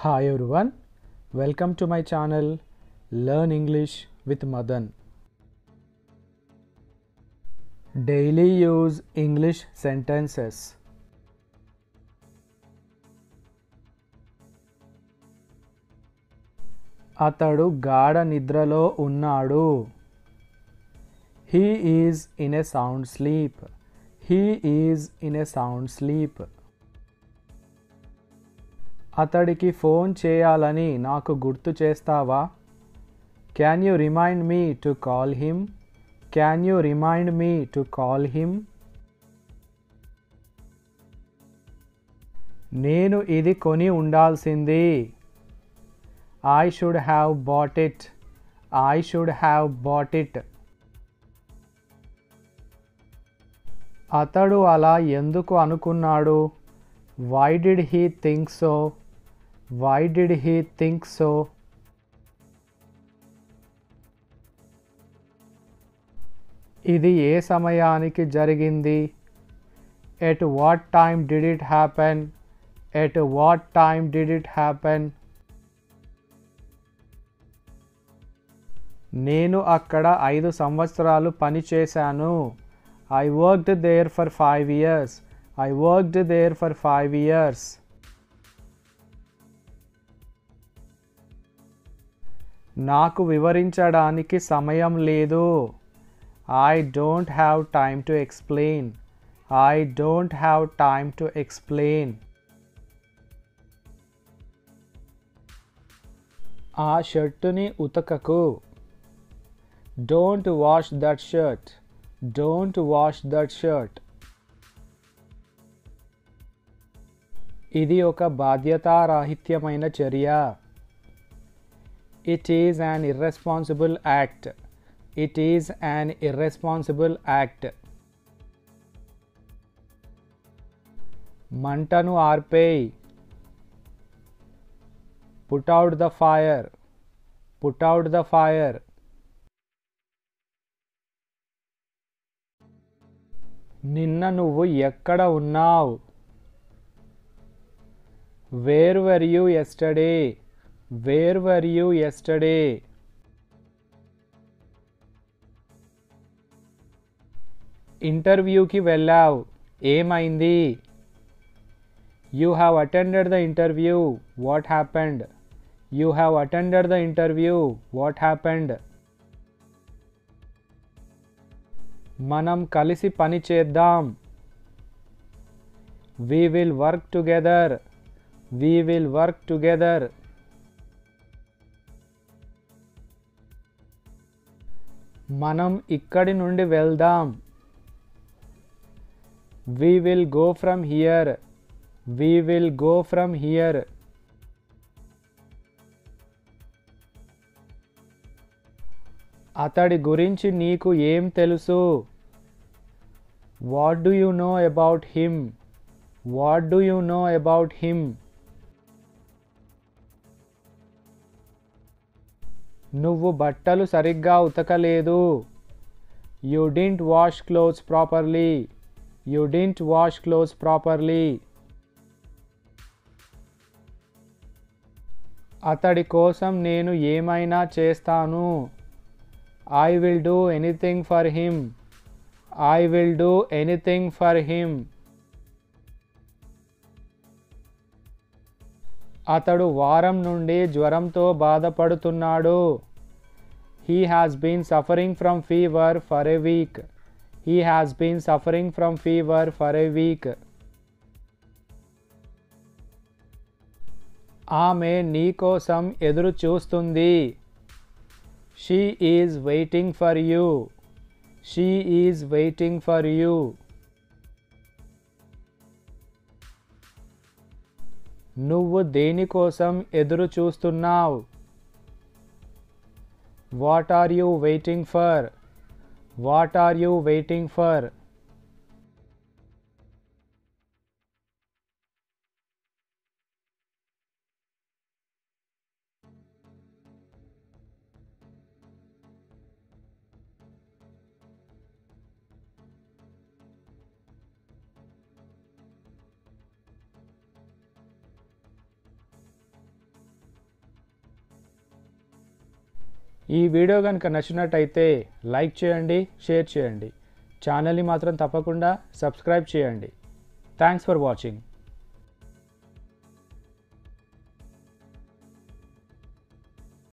Hi everyone, welcome to my channel Learn English with Madan. Daily use English sentences. అతడు గాఢ నిద్రలో ఉన్నాడు. He is in a sound sleep. He is in a sound sleep. అతడికి phone చేయాలని నాకు గుర్తు చేస్తావా? Can you remind me to call him? Can you remind me to call him? నేను ఇది కొని ఉండాల్సింది. I should have bought it. I should have bought it. అతడు అలా ఎందుకు అనుకున్నాడు? Why did he think so? Why did he think so? ఇది ఏ సమయానికి జరిగింది? At what time did it happen? At what time did it happen? నేను అక్కడ 5 సంవత్సరాలు పనిచేశాను. I worked there for 5 years. I worked there for 5 years. నాకు వివరించడానికి సమయం లేదు. I don't have time to explain. I don't have time to explain. ఆ షర్టుని ఉతకకు. Don't wash that shirt. Don't wash that shirt. ఇది ఒక బాధ్యతారాహిత్యమైన చర్య. It is an irresponsible act. It is an irresponsible act. మంటను ఆర్పేయ్. Put out the fire. Put out the fire. నిన్న నువ్వు ఎక్కడ ఉన్నావు? Where were you yesterday? Where were you yesterday? ఇంటర్వ్యూకి వెళ్ళావు. ఏమైంది? You have attended the interview. What happened? You have attended the interview. What happened? మనం కలిసి పని చేద్దాం. We will work together. We will work together. మనం ఇక్కడి నుండి వెళ్దాం. We will go from here. We will go from here. అతడి గురించి నీకు ఏం తెలుసు? What do you know about him? What do you know about him? నువ్వు బట్టలు సరిగ్గా ఉతకలేదు. You didn't wash clothes properly. You didn't wash clothes properly. అతడి కోసం నేను ఏమైనా చేస్తాను. I will do anything for him. I will do anything for him. అతడు వారం నుండి జ్వరంతో బాధపడుతున్నాడు. He has been suffering from fever for a week. He has been suffering from fever for a week. ఆమె నీ కోసం ఎదురు చూస్తుంది. She is waiting for you. She is waiting for you. నువ్వు దేనికోసం ఎదురు చూస్తున్నావు? What are you waiting for? What are you waiting for? ఈ వీడియో కనుక నచ్చినట్టయితే లైక్ చేయండి, షేర్ చేయండి. ఛానల్ని మాత్రం తప్పకుండా సబ్స్క్రైబ్ చేయండి. Thanks for watching.